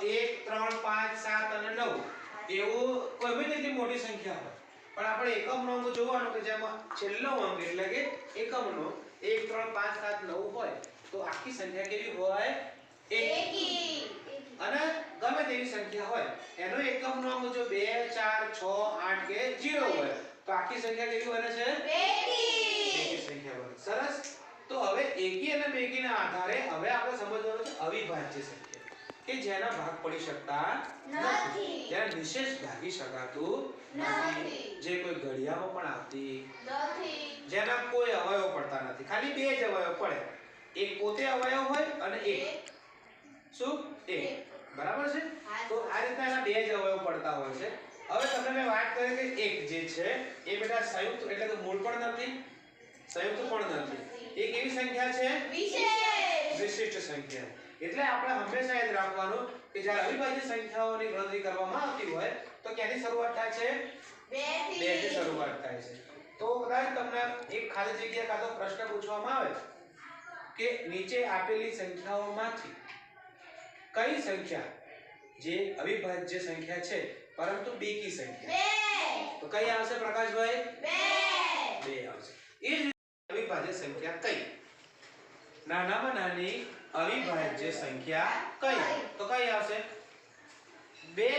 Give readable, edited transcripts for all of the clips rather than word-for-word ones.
1 3 5 7 અને 9 એવું કોઈ બી એટલી મોટી સંખ્યા હોય પણ આપણે એકમનો અંક જોવાનો કે જેમાં છેલ્લો અંક એટલે કે એકમનો 1 3 5 7 9 હોય તો આખી સંખ્યા કેવી હોય એકી અને ગમે તેવી સંખ્યા હોય એનો એકમનો અંક જો 2 4 6 8 કે 0 હોય તો આખી સંખ્યા કેવી બને છે એકી સંખ્યા બને સરસ તો હવે એકી અને બેકીના આધારે હવે આપણે સમજવાનું છે અવિભાજ્ય સંખ્યા કે જેના ભાગ પડી શકતા નથી જેના નિશેષ ભાગી શકાતું નથી જે કોઈ ઘડિયામાં પણ આવતી નથી જેના કોઈ અવયવ પડતા નથી ખાલી બે જ અવયવ પડે એક પોતે અવયવ હોય અને એક શું એક બરાબર છે તો આ રીતના એના બે જ અવયવ પડતા હોય છે હવે તમને મેં વાત કરી કે એક જે છે એ બેટા સંયુક્ત એટલે કે મૂળ પણ નથી સંયુક્ત પણ નથી એક એવી સંખ્યા છે વિશિષ્ટ સંખ્યા એટલે આપણે હંમેશા યાદ રાખવાનું કે જ્યારે અવિભાજ્ય સંખ્યાઓની ગણતરી કરવામાં આવતી હોય તો ક્યાંથી શરૂઆત થાય છે 2 થી શરૂઆત થાય છે તો કદાચ તમને એક ખાલી જગ્યા કાં તો પ્રશ્ન પૂછવામાં આવે કે નીચે આપેલી સંખ્યાઓમાંથી કઈ સંખ્યા જે અવિભાજ્ય સંખ્યા છે પરંતુ બેકી સંખ્યા તો કઈ આવશે પ્રકાશભાઈ 2 આવશે એ જ અવિભાજ્ય સંખ્યા કઈ નાનામાં નાની અવિભાજ્ય સંખ્યા કઈ તો કઈ આવશે 2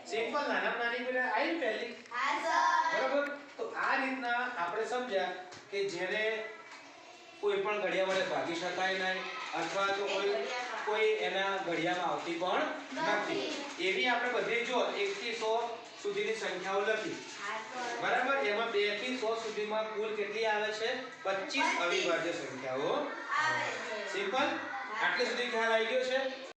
સિમ્પલ નાનામાં નાની પેલા આઈ પહેલી હા સર બરાબર તો આ રીતના આપણે સમજ્યા કે જેને કોઈ પણ ઘડિયા વડે ભાગી શકાય નહીં અથવા તો કોઈ એના ઘડિયામાં આવતી પણ નથી એવી આપણે બધી જો 1 થી 100 સુધીની સંખ્યાઓ લખી બરાબર એમાં 2 થી 100 સુધીમાં કુલ કેટલી આવે છે 25 અવિભાજ્ય સંખ્યાઓ આવે છે સિમ્પલ આટલે સુધી ખ્યાલ આવી ગયો છે